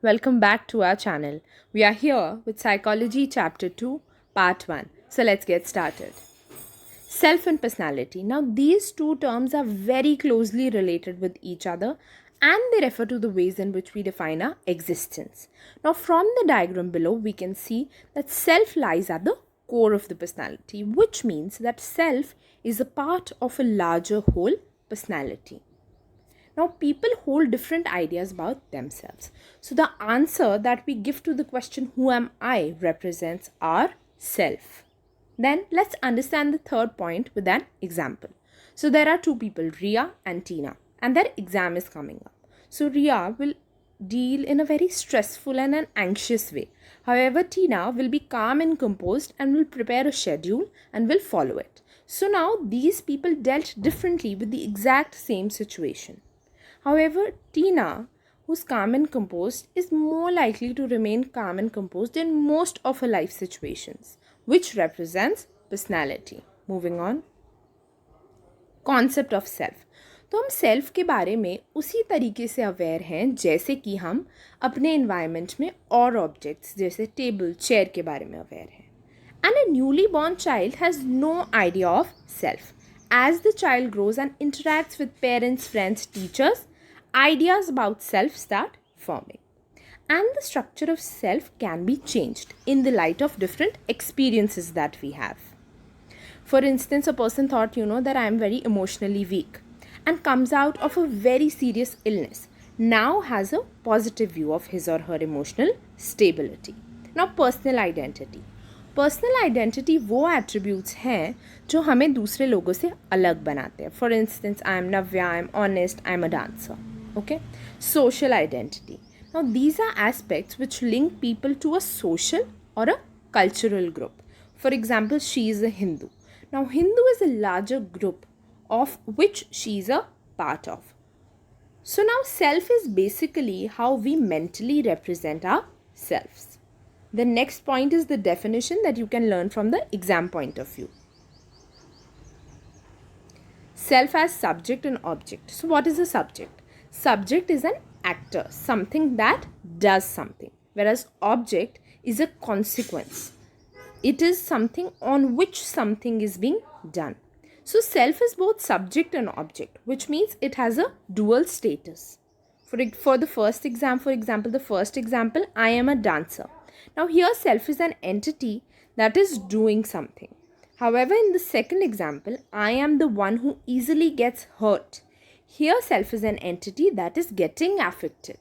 Welcome back to our channel. We are here with Psychology Chapter 2, Part 1. So let's get started. Self and personality. Now, these two terms are very closely related with each other and they refer to the ways in which we define our existence. Now, from the diagram below, we can see that self lies at the core of the personality, which means that self is a part of a larger whole personality. Now, people hold different ideas about themselves. So, the answer that we give to the question, Who am I, represents our self. Then, let's understand the third point with an example. So, there are two people, Ria and Tina, and their exam is coming up. So, Ria will deal in a very stressful and an anxious way. However, Tina will be calm and composed and will prepare a schedule and will follow it. So, now these people dealt differently with the exact same situation. However, Tina, who's calm and composed, is more likely to remain calm and composed in most of her life situations, which represents personality. Moving on. Concept of self. तो हम self के बारे में उसी तरीके से aware हैं जैसे कि हम अपने इन्वायरमेंट में और ऑब्जेक्ट्स जैसे टेबल चेयर के बारे में अवेयर हैं. And a newly born child has no idea of self. As the child grows and interacts with parents, friends, teachers, ideas about self start forming. And the structure of self can be changed in the light of different experiences that we have. For instance, a person thought, that I am very emotionally weak and comes out of a very serious illness. Now has a positive view of his or her emotional stability. Now, personal identity. Personal identity वो attributes हैं जो हमें दूसरे लोगों से अलग बनाते हैं. For instance, I am Navya, I am honest, I am a dancer. Okay. Social identity. Now these are aspects which link people to a social or a cultural group. For example, she is a Hindu. Now Hindu is a larger group of which she is a part of. So now self is basically how we mentally represent ourselves. The next point is the definition that you can learn from the exam point of view. Self as subject and object. So what is a subject? Subject is an actor, something that does something, whereas object is a consequence. It is something on which something is being done. So self is both subject and object, which means it has a dual status. For the first example, I am a dancer. Now here self is an entity that is doing something. However, in the second example, I am the one who easily gets hurt. Here self is an entity that is getting affected.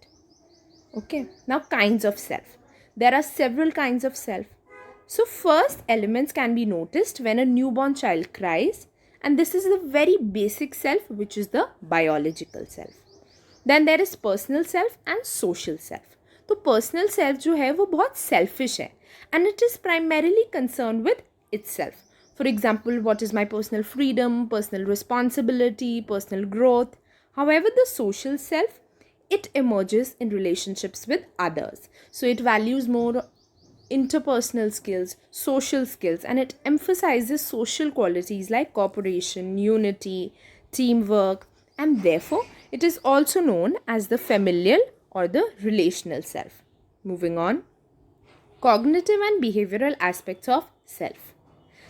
Okay. Now kinds of self. There are several kinds of self. So first elements can be noticed when a newborn child cries. And this is the very basic self, which is the biological self. Then there is personal self and social self. तो personal self जो है वो बहुत selfish है and it is primarily concerned with itself. For example, what is my personal freedom, personal responsibility, personal growth. However, the social self, it emerges in relationships with others. So it values more interpersonal skills, social skills, and it emphasizes social qualities like cooperation, unity, teamwork, and therefore it is also known as the familial or the relational self. Moving on, cognitive and behavioral aspects of self.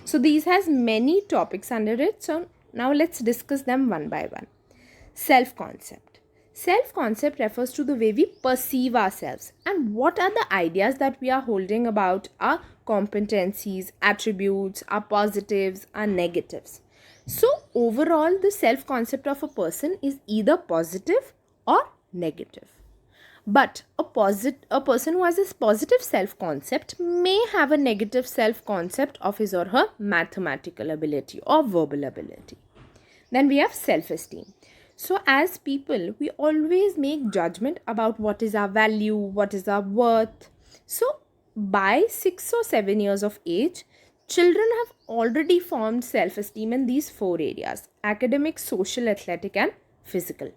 So these has many topics under it. So now let's discuss them one by one. Self concept. Self-concept refers to the way we perceive ourselves and what are the ideas that we are holding about our competencies, attributes, our positives, our negatives. So overall, the self-concept of a person is either positive or negative. But a person who has a positive self-concept may have a negative self-concept of his or her mathematical ability or verbal ability. Then we have self-esteem. So as people, we always make judgment about what is our value, what is our worth. So by 6 or 7 years of age, children have already formed self-esteem in these 4 areas: academic, social, athletic, and physical.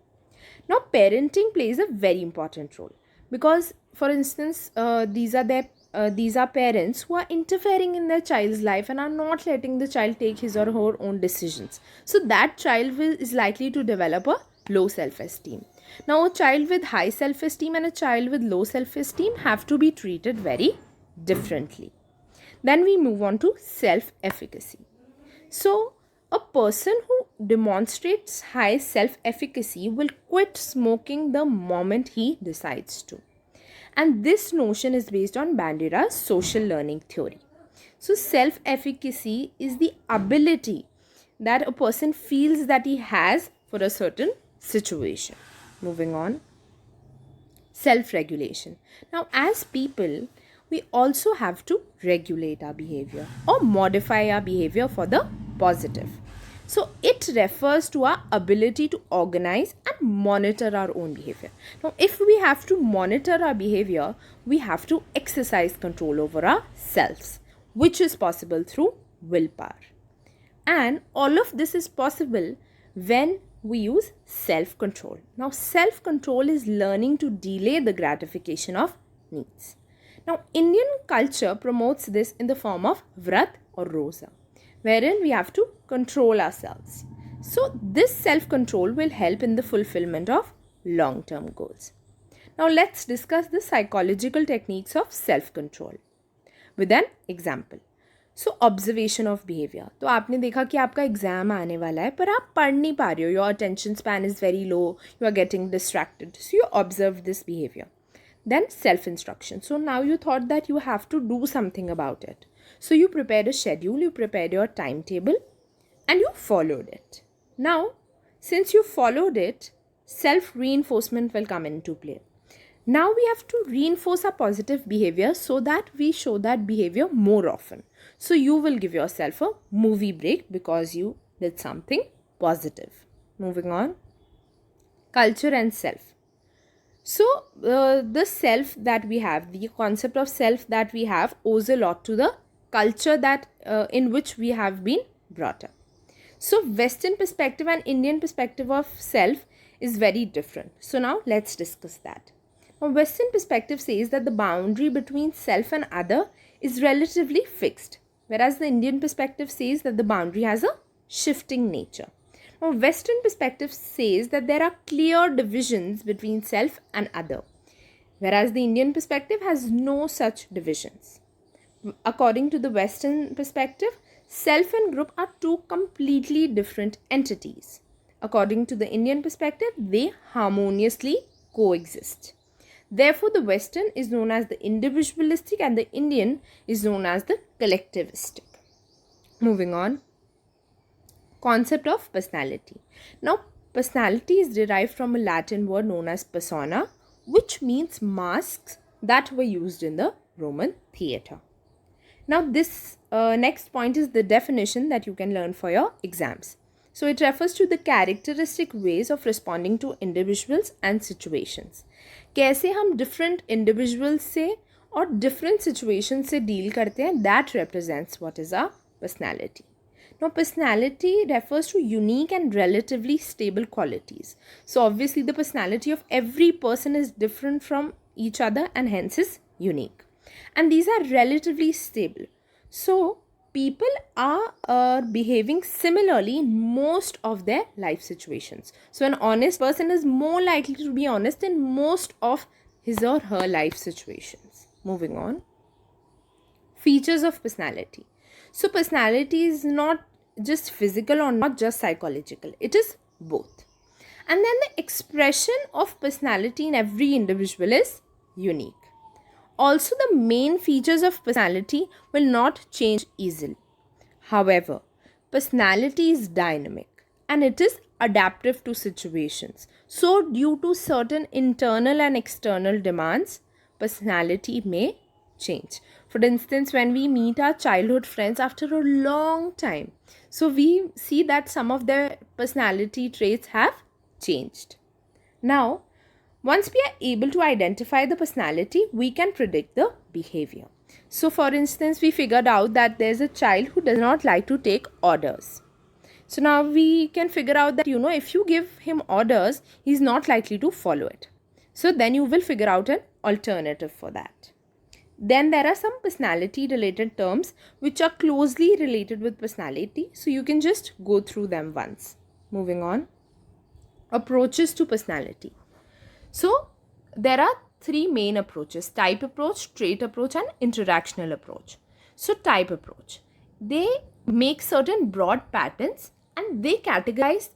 Now parenting plays a very important role because, for instance, these are parents who are interfering in their child's life and are not letting the child take his or her own decisions. So that child is likely to develop a low self-esteem. Now, a child with high self-esteem and a child with low self-esteem have to be treated very differently. Then we move on to self-efficacy. So, a person who demonstrates high self-efficacy will quit smoking the moment he decides to. And this notion is based on Bandura's social learning theory. So, self-efficacy is the ability that a person feels that he has for a certain situation. Moving on, self-regulation. Now, as people, we also have to regulate our behavior or modify our behavior for the positive. So, it refers to our ability to organize and monitor our own behavior. Now, if we have to monitor our behavior, we have to exercise control over ourselves, which is possible through willpower. And all of this is possible when we use self-control. Now, self-control is learning to delay the gratification of needs. Now, Indian culture promotes this in the form of Vrat or Roza, wherein we have to control ourselves. So, this self-control will help in the fulfillment of long-term goals. Now, let's discuss the psychological techniques of self-control with an example. So observation of behaviour. तो आपने देखा कि आपका exam आने वाला है पर आप पढ़ नहीं पा रहे हो, your attention span is very low, you are getting distracted, so you observe this behaviour. Then self-instruction. So now you thought that you have to do something about it. So you prepared a schedule, you prepared your timetable and you followed it. Now, since you followed it, self-reinforcement will come into play. Now we have to reinforce our positive behavior so that we show that behavior more often. So you will give yourself a movie break because you did something positive. Moving on. Culture and self. So the self that we have, the concept of self that we have owes a lot to the culture that in which we have been brought up. So Western perspective and Indian perspective of self is very different. So now let's discuss that. Now, Western perspective says that the boundary between self and other is relatively fixed, whereas the Indian perspective says that the boundary has a shifting nature. Now, Western perspective says that there are clear divisions between self and other, whereas the Indian perspective has no such divisions. According to the Western perspective, self and group are two completely different entities. According to the Indian perspective, they harmoniously coexist. Therefore, the Western is known as the individualistic and the Indian is known as the collectivistic. Moving on. Concept of personality. Now, personality is derived from a Latin word known as persona, which means masks that were used in the Roman theatre. Now, this next point is the definition that you can learn for your exams. So, it refers to the characteristic ways of responding to individuals and situations. कैसे हम different individuals से और different situations से deal करते हैं, that represents what is our personality. Now, personality refers to unique and relatively stable qualities. So, obviously, the personality of every person is different from each other and hence is unique. And these are relatively stable. So, people are behaving similarly in most of their life situations. So, an honest person is more likely to be honest in most of his or her life situations. Moving on. Features of personality. So, personality is not just physical or not just psychological. It is both. And then the expression of personality in every individual is unique. Also, the main features of personality will not change easily. However, personality is dynamic and it is adaptive to situations. So, due to certain internal and external demands, personality may change. For instance, when we meet our childhood friends after a long time, so we see that some of their personality traits have changed. Now, once we are able to identify the personality, we can predict the behavior. So, for instance, we figured out that there's a child who does not like to take orders. So, now we can figure out that, if you give him orders, he's not likely to follow it. So, then you will figure out an alternative for that. Then there are some personality related terms which are closely related with personality. So you can just go through them once. Moving on. Approaches to personality. So there are three main approaches: type approach, trait approach, and interactional approach. So type approach, they make certain broad patterns and they categorize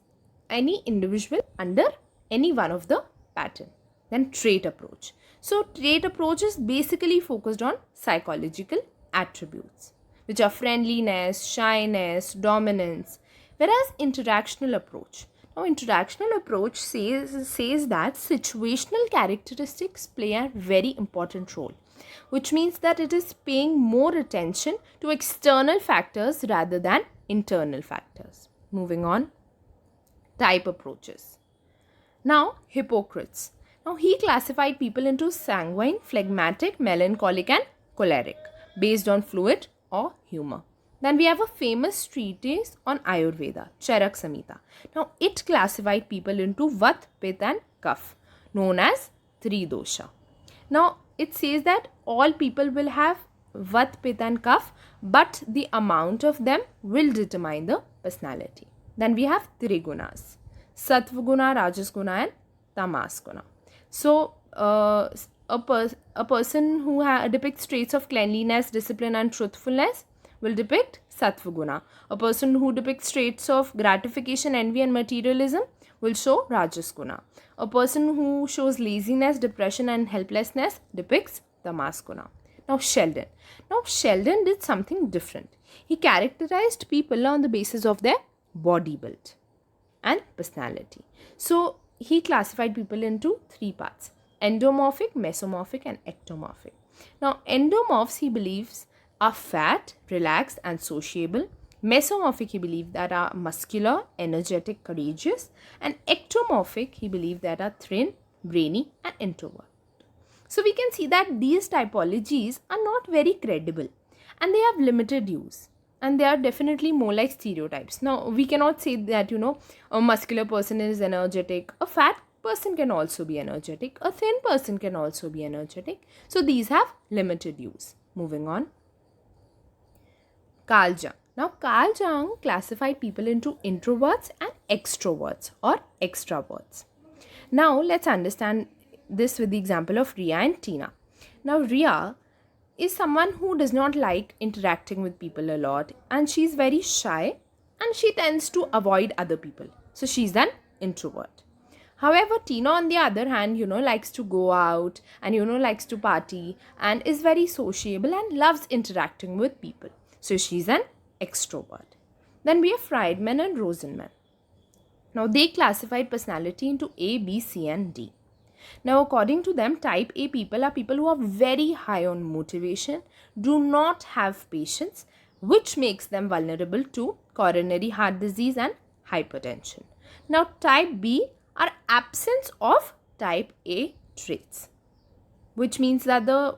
any individual under any one of the pattern. Then trait approach. So trait approach is basically focused on psychological attributes, which are friendliness, shyness, dominance. Whereas interactional approach, now interactional approach says that situational characteristics play a very important role, which means that it is paying more attention to external factors rather than internal factors. Moving on, type approaches. Now, Hippocrates. Now, he classified people into sanguine, phlegmatic, melancholic, and choleric based on fluid or humor. Then we have a famous treatise on Ayurveda, Charak Samhita. Now, it classified people into Vat, Pitta, and Kapha, known as Three Dosha. Now, it says that all people will have Vat, Pitta, and Kapha, but the amount of them will determine the personality. Then we have Trigunas: Sattva Guna, Rajas Guna, and Tamas Guna. So, a person who depicts traits of cleanliness, discipline, and truthfulness will depict Sattva Guna. A person who depicts traits of gratification, envy, and materialism will show Rajas Guna. A person who shows laziness, depression, and helplessness depicts Tamas Guna. Now Sheldon did something different. He characterized people on the basis of their body build and personality. So he classified people into three parts: endomorphic, mesomorphic, and ectomorphic. Now endomorphs, he believes, are fat, relaxed, and sociable. Mesomorphic, he believed, that are muscular, energetic, courageous. And ectomorphic, he believed, that are thin, brainy, and introvert. So we can see that these typologies are not very credible and they have limited use. And they are definitely more like stereotypes. Now, we cannot say that, a muscular person is energetic. A fat person can also be energetic. A thin person can also be energetic. So, these have limited use. Moving on. Carl Jung. Now, Carl Jung classified people into introverts and extroverts or extraverts. Now, let's understand this with the example of Ria and Tina. Now, Ria is someone who does not like interacting with people a lot, and she's very shy and she tends to avoid other people. So she's an introvert. However, Tina, on the other hand, likes to go out and, likes to party and is very sociable and loves interacting with people. So she's an extrovert. Then we have Friedman and Rosenman. Now they classified personality into A, B, C, and D. Now, according to them, type A people are people who are very high on motivation, do not have patience, which makes them vulnerable to coronary heart disease and hypertension. Now, type B are absence of type A traits, which means that the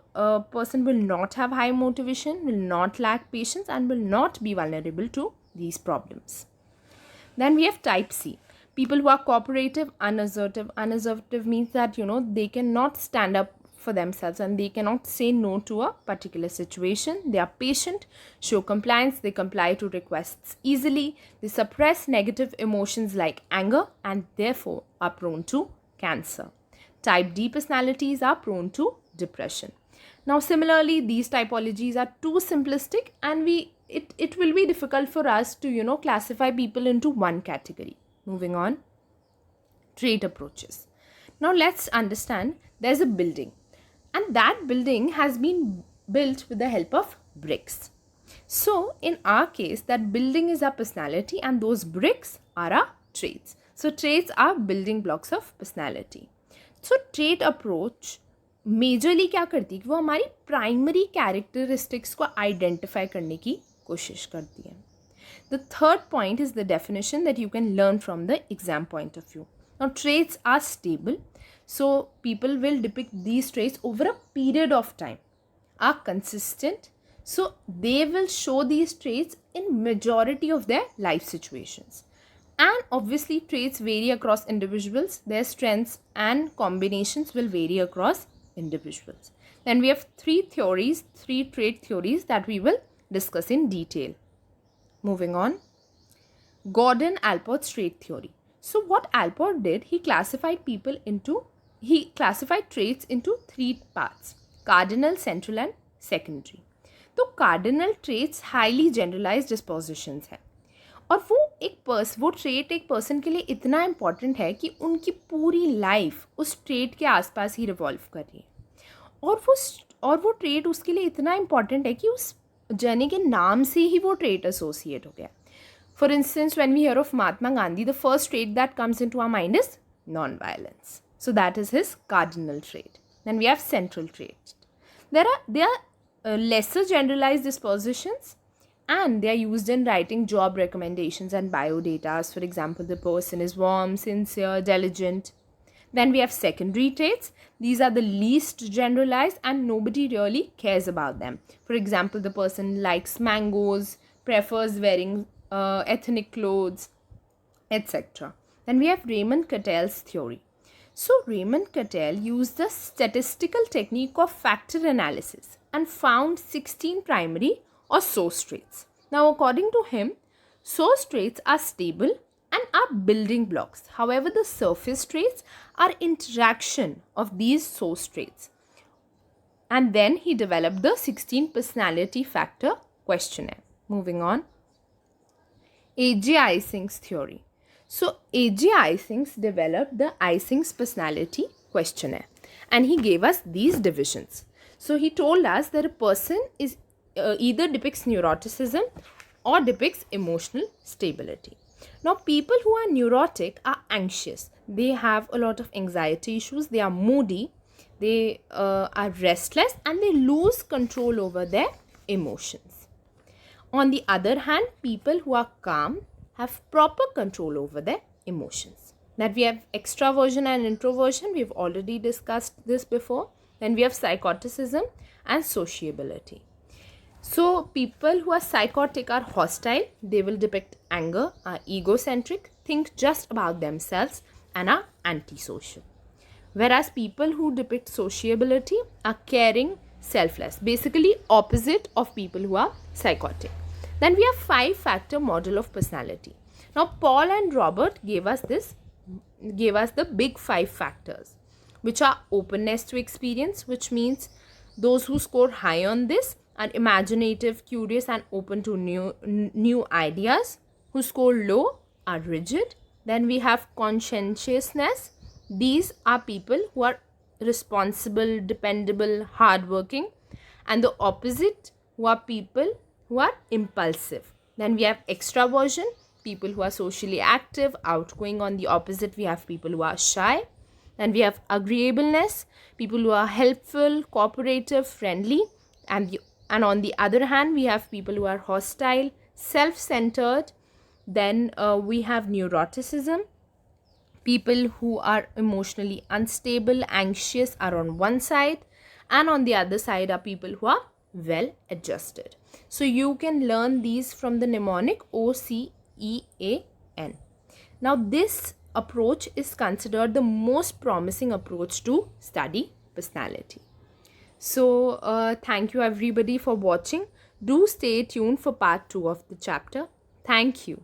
person will not have high motivation, will not lack patience, and will not be vulnerable to these problems. Then we have type C. People who are cooperative, unassertive. Unassertive means that, they cannot stand up for themselves and they cannot say no to a particular situation. They are patient, show compliance, they comply to requests easily. They suppress negative emotions like anger and therefore are prone to cancer. Type D personalities are prone to depression. Now, similarly, these typologies are too simplistic and it will be difficult for us to, classify people into one category. Moving on, trait approaches. Now let's understand there's a building and that building has been built with the help of bricks. So in our case, that building is our personality and those bricks are our traits. So traits are building blocks of personality. So trait approach majorly क्या करती है कि वो हमारी primary characteristics को identify करने की कोशिश करती है. The third point is the definition that you can learn from the exam point of view. Now, traits are stable. So, people will depict these traits over a period of time, are consistent. So, they will show these traits in majority of their life situations. And obviously, traits vary across individuals. Their strengths and combinations will vary across individuals. Then we have three trait theories that we will discuss in detail. Moving on, Gordon Allport's trait theory. So what Allport did, he classified people into he classified traits into three parts: cardinal, central and secondary. तो cardinal traits highly generalised डिस्पोजिशंस हैं, और वो trait एक person के लिए इतना important है कि उनकी पूरी लाइफ उस ट्रेट के आसपास ही रिवॉल्व कर रही है, और वो ट्रेट उसके लिए इतना इम्पॉर्टेंट है कि उस जर्नी के नाम से ही वो ट्रेट एसोसिएट हो गया. For instance, when we hear of Mahatma Gandhi, the first trait that comes into our mind is non violence. So that is his cardinal trait. Then we have central traits. They are lesser generalized dispositions, and they are used in writing job recommendations and biodata. For example, the person is warm, sincere, diligent. Then we have secondary traits. These are the least generalized and nobody really cares about them. For example, the person likes mangoes, prefers wearing ethnic clothes, etc. Then we have Raymond Cattell's theory. So Raymond Cattell used the statistical technique of factor analysis and found 16 primary or source traits. Now, according to him, source traits are stable and are building blocks. However, the surface traits are interaction of these source traits. And then he developed the 16 personality factor questionnaire. Moving on. A.J. Ising's theory. So A.J. Isings developed the Isings personality questionnaire, and he gave us these divisions. So he told us that a person is either depicts neuroticism or depicts emotional stability. Now, people who are neurotic are anxious. They have a lot of anxiety issues. They are moody. They are restless, and they lose control over their emotions. On the other hand, people who are calm have proper control over their emotions. That we have extraversion and introversion. We've already discussed this before. Then we have psychoticism and sociability. So people who are psychotic are hostile. They will depict anger, are egocentric, think just about themselves, and are antisocial. Whereas people who depict sociability are caring, selfless. Basically opposite of people who are psychotic. Then we have 5-factor model of personality. Now, Paul and Robert gave us the big 5 factors, which are openness to experience, which means those who score high on this are imaginative, curious, and open to new ideas. Who score low are rigid. Then we have conscientiousness. These are people who are responsible, dependable, hardworking, and the opposite who are people who are impulsive. Then we have extraversion, people who are socially active, outgoing. On the opposite, we have people who are shy. Then we have agreeableness, people who are helpful, cooperative, friendly. And on the other hand, we have people who are hostile, self-centered. Then we have neuroticism. People who are emotionally unstable, anxious are on one side, and on the other side are people who are well adjusted. So you can learn these from the mnemonic OCEAN. Now this approach is considered the most promising approach to study personality. So thank you everybody for watching. Do stay tuned for part 2 of the chapter. Thank you.